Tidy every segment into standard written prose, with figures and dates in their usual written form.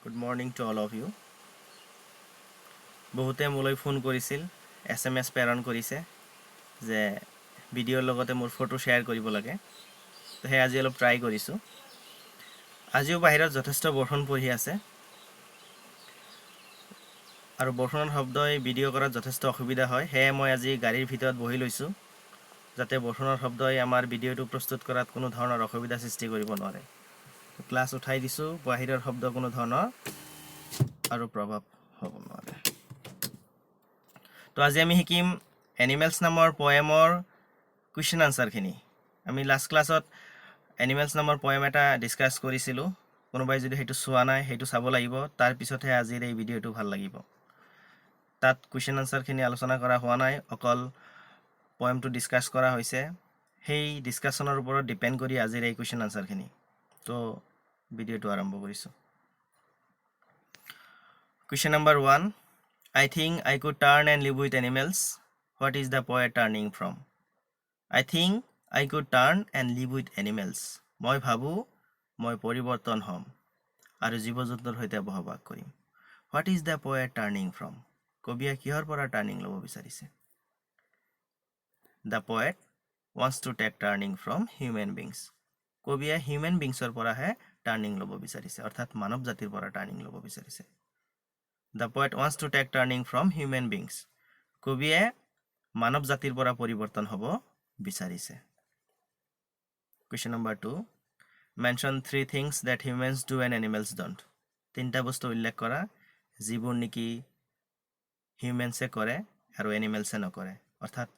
Good morning to all of you. বহুতে মোলৈ phone কৰিছিল, SMS প্ৰেৰণ কৰিছে যে ভিডিঅ'ৰ লগতে মোৰ ফটো শ্বেয়াৰ কৰিব লাগে। তো সেই আজি অলপ ট্ৰাই কৰিছোঁ। আজিও বাহিৰত যথেষ্ট বৰষুণ পৰি আছে আৰু বৰষুণৰ শব্দই ভিডিঅ' কৰাত যথেষ্ট অসুবিধা হয়। সেয়ে মই আজি গাড়ীৰ ভিতৰত বহি লৈছোঁ যাতে বৰষুণৰ শব্দই আমাৰ ভিডিঅ'টো প্ৰস্তুত কৰাত কোনো ধৰণৰ অসুবিধা সৃষ্টি কৰিব নোৱাৰে। ক্লাছ উঠাই দিছোঁ, বাহিৰৰ শব্দ কোনো ধৰণৰ আৰু প্ৰভাৱ হ'ব নোৱাৰে। তো আজি আমি শিকিম এনিমেলছ নামৰ পয়েমৰ কুৱেশ্যন আনসাৰখিনি। আমি লাষ্ট ক্লাছত এনিমেলছ নামৰ পয়েম এটা ডিছকাছ কৰিছিলোঁ। কোনোবাই যদি সেইটো চোৱা নাই সেইটো চাব লাগিব, তাৰপিছতহে আজিৰ এই ভিডিঅ'টো ভাল লাগিব। তাত কুৱেশ্যন আনসাৰখিনি আলোচনা কৰা হোৱা নাই, অকল পয়েমটো ডিছকাছ কৰা হৈছে। সেই ডিছকাশ্যনৰ ওপৰত ডিপেণ্ড কৰি আজিৰ এই কুৱেশ্যন আনসাৰখিনি। তো ভিডিঅ'টো আৰম্ভ কৰিছোঁ। Question number 1, I think I could turn and live with animals. What is the poet turning from? I think I could turn and live with animals. মই ভাবোঁ মই পৰিৱৰ্তন হ'ম আৰু জীৱ-জন্তুৰ সৈতে বসবাস কৰিম। What is the poet turning from? কবিয়ে কিহৰ পৰা টাৰ্নিং ল'ব বিচাৰিছে? The poet wants to take turning from human beings. কবিয়ে হিউমেন বিংছৰ পৰাহে টাৰ্নিং ল'ব বিচাৰিছে, অৰ্থাৎ মানৱ জাতিৰ পৰা টাৰ্নিং ল'ব বিচাৰিছে। The poet wants to take turning from human beings. কবিয়ে মানৱ জাতিৰ পৰা পৰিৱৰ্তন হ'ব বিচাৰিছে। Question number 2. Mention 3 things that humans do and animals don't. 3টা বস্তু উল্লেখ কৰা যিবোৰ নেকি হিউমেনছে কৰে আৰু এনিমেলছে নকৰে, অৰ্থাৎ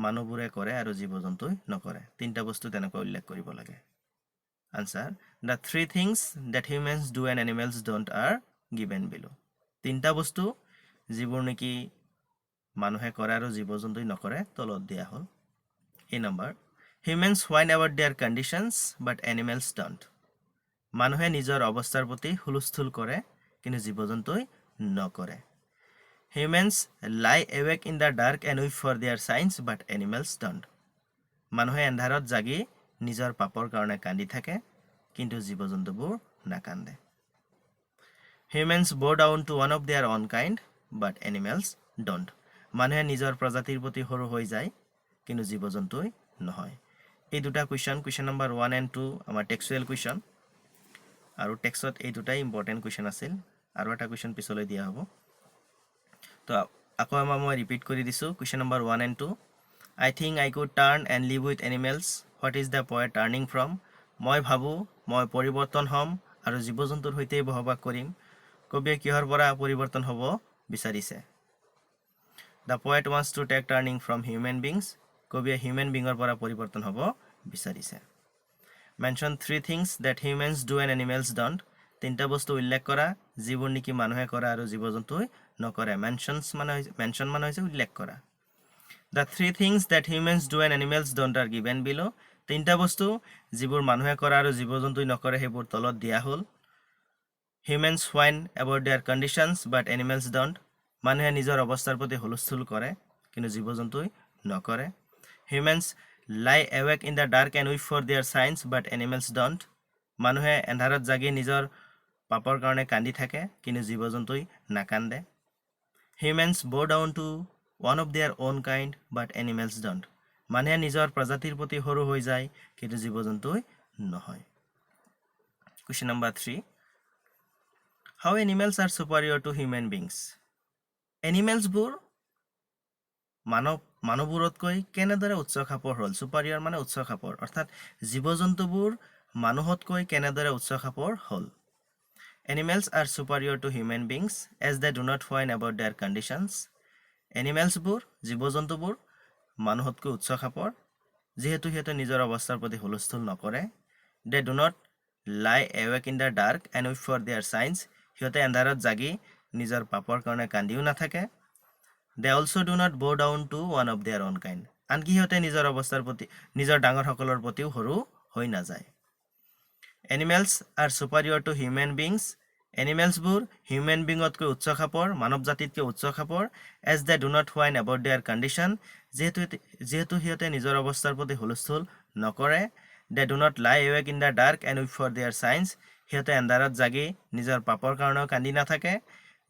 মানুহবোৰে কৰে আৰু জীৱ-জন্তুই নকৰে। 3টা বস্তু তেনেকৈ উল্লেখ কৰিব লাগে। Answer: The 3 things that humans do and animals don't are given below. 3টা বস্তু যিবোৰ নেকি মানুহে কৰে আৰু জীৱ-জন্তুই নকৰে তলত দিয়া হ'ল। A number: Humans whine about their conditions but animals don't. মানুহে নিজৰ অৱস্থাৰ প্ৰতি হুলস্থুল কৰে কিন্তু জীৱ-জন্তুই নকৰে। Humans lie awake in the dark and weep for their sins but animals don't. মানুহে এন্ধাৰত জাগি নিজৰ পাপৰ কাৰণে কান্দি থাকে কিন্তু জীৱ-জন্তুবোৰ নাকান্দে। Humans bow down to one of their own kind but animals don't. মানুহে নিজৰ প্ৰজাতিৰ প্ৰতি সৰু হৈ যায় কিন্তু জীৱ-জন্তুই নহয়। এই দুটা কুৱেশ্যন নম্বৰ 1 and 2 আমাৰ টেক্সচুৱেল কুৱেশ্যন আৰু টেক্সটত এই দুটাই ইম্পৰ্টেণ্ট কুৱেশ্যন আছিল আৰু এটা কুৱেশ্যন পিছলৈ দিয়া হ'ব। তো আকৌ মই ৰিপিট কৰি দিছোঁ question number 1 and 2. I think I could turn and live with animals. What is the poet turning from? মই ভাবোঁ মই পৰিৱৰ্তন হ'ম আৰু জীৱ-জন্তুৰ সৈতে বসবাস কৰিম। কবিয়ে কিহৰ পৰা পৰিৱৰ্তন হ'ব বিচাৰিছে? The poet wants to take turning from human beings. কবিয়ে হিউমেন বিঙৰ পৰা পৰিৱৰ্তন হ'ব বিচাৰিছে। Mention 3 things that humans do and animals don't. 3টা বস্তু উল্লেখ কৰা যিবোৰ নেকি মানুহে কৰে আৰু জীৱ-জন্তুই নকৰে। মেনশ্যন মানে হৈছে উল্লেখ কৰা। The 3 things that humans do and animals don't are given below. 3টা বস্তু যিবোৰ মানুহে কৰে আৰু জীৱ-জন্তুই নকৰে সেইবোৰ তলত দিয়া হ'ল। Humans whine about their conditions but animals don't. মানুহে নিজৰ অৱস্থাৰ প্ৰতি হুলস্থুল কৰে কিন্তু জীৱ-জন্তুই নকৰে। Humans lie awake in the dark and weep for their sins but animals don't. মানুহে এন্ধাৰত জাগি নিজৰ পাপৰ কাৰণে কান্দি থাকে কিন্তু জীৱ-জন্তুই নাকান্দে। Humans bow down to one of their own kind but animals don't. মানুহে নিজৰ প্ৰজাতিৰ প্ৰতি সৰু হৈ যায় কিন্তু জীৱ-জন্তুই নহয়। Question number 3. How animals are superior to human beings? এনিমেলছবোৰ মানুহবোৰতকৈ কেনেদৰে উচ্চ খাপৰ হ'ল? চুপাৰিয়ৰ মানে উচ্চ খাপৰ, অৰ্থাৎ জীৱ-জন্তুবোৰ মানুহতকৈ কেনেদৰে উচ্চ খাপৰ হ'ল? Animals are superior to human beings as they do not whine about their conditions. এনিমেলছবোৰ জীৱ-জন্তুবোৰ মানুহতকৈ উচ্চ খাপৰ যিহেতু সিহঁতে নিজৰ অৱস্থাৰ প্ৰতি হুলস্থুল নকৰে। They do not lie awake in the dark and weep for their sins. সিহঁতে এন্ধাৰত জাগি নিজৰ পাপৰ কাৰণে কান্দিও নাথাকে। They also do not bow down to one of their own kind. আনকি সিহঁতে নিজৰ অৱস্থাৰ প্ৰতি নিজৰ ডাঙৰসকলৰ প্ৰতিও সৰু হৈ নাযায়। Animals are superior to human beings. এনিমেলছবোৰ হিউমেন বিঙতকৈ উচ্চ খাপৰ, মানৱ জাতিতকৈ উচ্চ খাপৰ। As they do not whine about their condition. যিহেতু সিহঁতে নিজৰ অৱস্থাৰ প্ৰতি হুলস্থুল নকৰে। They do not lie awake in the dark and weep for their sins. হিয়তে এন্ধাৰত জাগি নিজৰ পাপৰ কাৰণেও কান্দি নাথাকে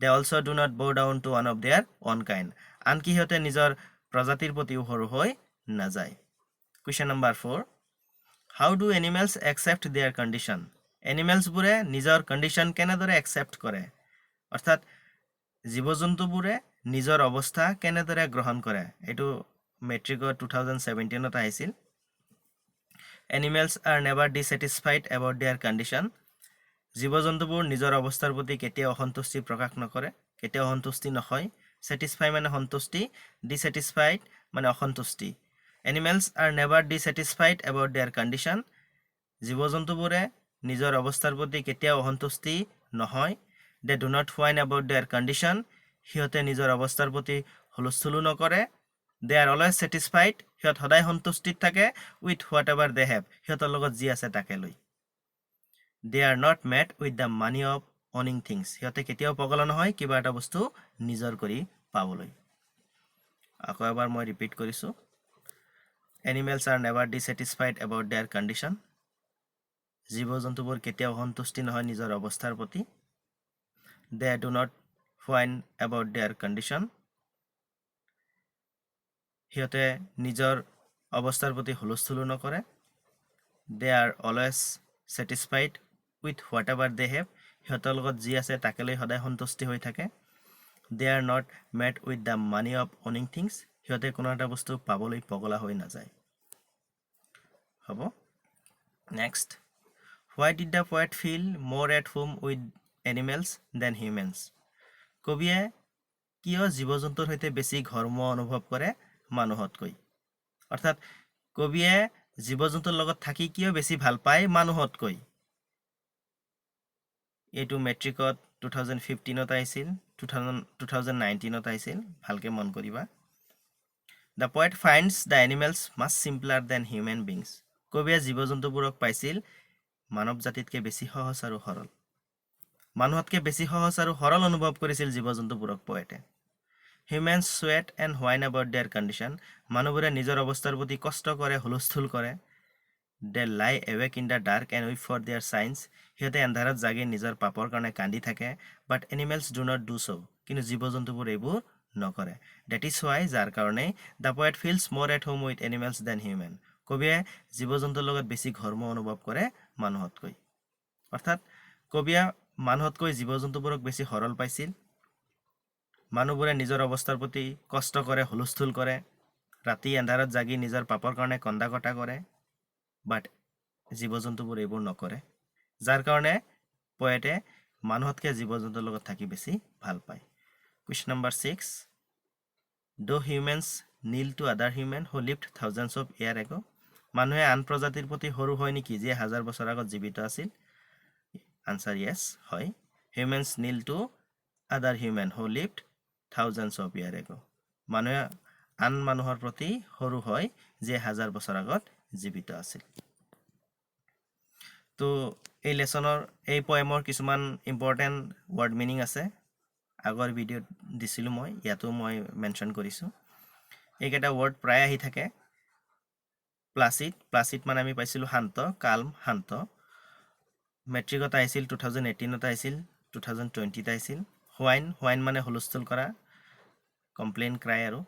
they also do not bow down to one of their own kind আনকি হিয়তে নিজৰ প্ৰজাতিৰ প্ৰতিও সৰু হৈ নাযায় question number 4 how do animals accept their condition animals বুৰে নিজৰ কন্ডিশন কেনেদৰে accept কৰে অৰ্থাৎ জীৱ-জন্তুবোৰে নিজৰ অৱস্থা কেনেদৰে গ্ৰহণ কৰে এটো মেট্ৰিকৰ 2017 ত আহিছিল animals are never dissatisfied about their condition জীৱ-জন্তুবোৰ নিজৰ অৱস্থাৰ প্ৰতি কেতিয়াও অসন্তুষ্টি প্ৰকাশ নকৰে কেতিয়াও অসন্তুষ্টি নহয় satisfy মানে সন্তুষ্টি dissatisfied মানে অসন্তুষ্টি animals are never dissatisfied about their condition জীৱ-জন্তুবোৰে নিজৰ অৱস্থাৰ প্ৰতি কেতিয়াও অসন্তুষ্টি নহয় they do not whine about their condition হিয়তে নিজৰ অৱস্থাৰ প্ৰতি হুলস্থুল নকৰে they are always satisfied হিয়ত সদায় সন্তুষ্টিত থাকে with whatever they have হিয়তৰ লগত যি আছে তাকে লৈ they are not met with the money of owning things হিয়তে কেতিয়াও পগলা নহয় কিবা এটা বস্তু নিজৰ কৰি পাবলৈ আকৌ এবাৰ মই ৰিপিট কৰিছো animals are never dissatisfied about their condition জীৱ-জন্তুবোৰ কেতিয়াও সন্তুষ্টি নহয় নিজৰ অৱস্থাৰ প্ৰতি they do not whine about their condition হিয়তে নিজৰ অৱস্থাৰ প্ৰতি হুলস্থুল নকৰে they are always satisfied with whatever they have হিয়তৰ লগত যি আছে তাকে লৈ সদায় সন্তুষ্টি হৈ থাকে they are not met with the money of owning things হিয়তে কোনো এটা বস্তু পাবলৈ পগলা হৈ নাযায় হ'ব next why did the poet feel more at home with animals than humans কবিয়ে কিয় জীৱ-জন্তুৰ সৈতে বেছি ঘৰমুৱা অনুভৱ কৰে মানুহতকৈ অৰ্থাৎ কবিয়ে জীৱ-জন্তুৰ লগত থাকি কিয় বেছি ভাল পায় মানুহতকৈ এটো মেট্ৰিকত 2015 ত আহিছিল 2019 ত আহিছিল ভালকে মন কৰিবা the poet finds the animals much simpler than human beings কবিয়ে জীৱ-জন্তুবোৰক পাইছিল মানৱ জাতিতকৈ বেছি সহজ আৰু সৰল মানুহতকৈ বেছি সহজ আৰু সৰল অনুভৱ কৰিছিল জীৱ-জন্তুবোৰক পোয়েটে humans sweat and whine about their condition মানুহবোৰে নিজৰ অৱস্থাৰ প্ৰতি কষ্ট কৰে হুলস্থুল কৰে they lie awake in the dark and wait for their signs হিয়তে এন্ধাৰত জাগি নিজৰ পাপৰ কাৰণে কান্দি থাকে but animals do not do so কিন্তু জীৱ-জন্তুবোৰ এইবোৰ নকৰে that is why যাৰ কাৰণে the poet feels more at home with animals than human কবিয়ে জীৱ-জন্তুৰ লগত বেছি ঘৰমুৱা অনুভৱ কৰে মানুহতকৈ অৰ্থাৎ কবিয়ে মানুহতকৈ জীৱ-জন্তুবোৰক বেছি সৰল পাইছিল মানুহবোৰে নিজৰ অৱস্থাৰ প্ৰতি কষ্ট কৰে হুলস্থুল কৰে ৰাতি এন্ধাৰত জাগি নিজৰ পাপৰ কাৰণে কন্দা কটা কৰে বাট জীৱ-জন্তুবোৰ এইবোৰ নকৰে যাৰ কাৰণে পোয়েটে মানুহতকৈ জীৱ-জন্তুৰ লগত থাকি বেছি ভাল পায় question number 6 do humans kneel to other human who lived thousands of years ago মানুহে আন প্ৰজাতিৰ প্ৰতি সৰু হয় নেকি যে হাজাৰ বছৰ আগত জীৱিত আছিল answer yes হয় humans kneel to other human who lived thousands of years ago মানুহে আন মানুহৰ প্ৰতি সৰু হয় যে হাজাৰ বছৰ আগত জীৱিত আছিল তো এই লেসনৰ এই পোয়েমৰ কিছুমান ইম্পৰ্টেন্ট ওয়াৰ্ড মিনিং আছে আগৰ ভিডিঅ'ত দিছিলো মই ইয়াতো মই মেনশন কৰিছো এইকেইটা ওয়াৰ্ড প্ৰায় আহি থাকে প্লাসিড মানে আমি পাইছিলো শান্ত কালম শান্ত মেট্ৰিকত আহিছিল 2018 ত আহিছিল 2020 ত আহিছিল হোৱাইন মানে হুলস্থুল কৰা কমপ্লেইন ক্ৰাই আৰু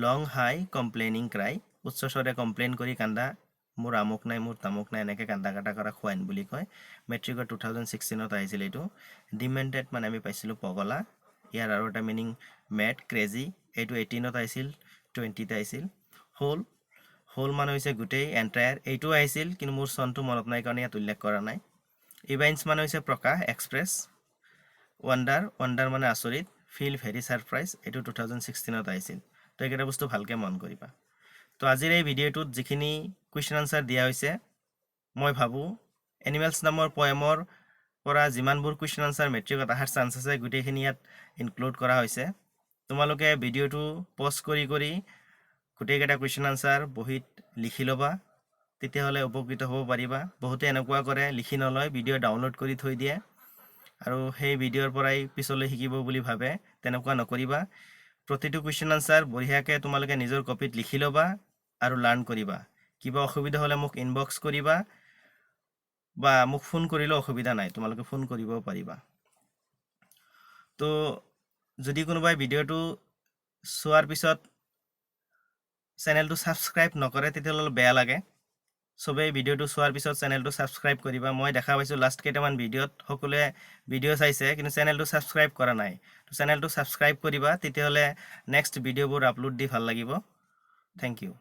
লং হাই কমপ্লেইনিং ক্ৰাই উচ্চস্বৰে কমপ্লেইন কৰি কান্দা মোৰ আমক নাই মোৰ তামক নাই এনেকে কান্দা কাটা কৰা হোৱাইন বুলি কয় মেট্ৰিকত 2016 ত আহিছিল এইটো ডিমেন্টেড মানে আমি পাইছিলো পগলা ইয়াৰ আৰু এটা মিনিং মেড ক্ৰেজি এইটো 18 ত আহিছিল 20 ত আহিছিল হোল মানে হৈছে গুটেই এন্টায়াৰ এইটো আহিছিল কিন্তু মোৰ সনটো মনত নাই কাৰণে ইয়াত উল্লেখ কৰা নাই ইভেন্টছ মানে হৈছে প্ৰকাশ এক্সপ্ৰেছ ওয়ান্ডাৰ মানে আচৰিত ফিল ভেৰি সাৰপ্ৰাইজ এইটো 2016 ত আহিছিল তো এইকেইটা বস্তু ভালকে মন কৰিবা তো আজিৰ এই ভিডিঅ'টোত যিখিনি কুৱেশ্যন আনসাৰ দিয়া হৈছে মই ভাবো এনিমেলছ নামৰ পোয়েমৰ পৰা যিমানবোৰ কুৱেশ্যন আনসাৰ মেট্ৰিকত আহাৰ চান্স আছে গুটেইখিনি ইয়াত ইনক্লুড কৰা হৈছে তোমালোকে ভিডিঅ'টো পজ কৰি গোটেইকেইটা কুৱেশ্যন আনসাৰ বহিত লিখি ল'বা তেতিয়াহ'লে উপকৃত হ'ব পাৰিবা বহুতে এনেকুৱা কৰে লিখি নলয় ভিডিঅ' ডাউনলোড কৰি থৈ দিয়ে আৰু সেই ভিডিঅ'ৰ পৰাই পিছলৈ শিকিব বুলি ভাবে তেনেকুৱা নকৰিবা প্ৰতিটো কুৱেশ্যন আনসাৰ বঢ়িয়াকৈ তোমালোকে নিজৰ কপিত লিখি ল'বা আৰু লাৰ্ণ কৰিবা কিবা অসুবিধা হ'লে মোক ইনবক্স কৰিবা বা মোক ফোন কৰিলে অসুবিধা নাই, তোমালোকে ফোন কৰিব পাৰিবা। তো যদি কোনোবাই ভিডিঅ'টো চোৱাৰ পিছত চেনেলটো ছাবস্ক্ৰাইব নকৰে তেতিয়াহ'লে অলপ বেয়া লাগে। চবেই ভিডিঅ'টো চোৱাৰ পিছত চেনেলটো ছাবস্ক্ৰাইব কৰিবা। মই দেখা পাইছোঁ লাষ্ট কেইটামান ভিডিঅ'ত সকলোৱে ভিডিঅ' চাইছে কিন্তু চেনেলটো ছাবস্ক্ৰাইব কৰা নাই। তো চেনেলটো ছাবস্ক্ৰাইব কৰিবা, তেতিয়াহ'লে নেক্সট ভিডিঅ'বোৰ আপলোড দি ভাল লাগিব। Thank U.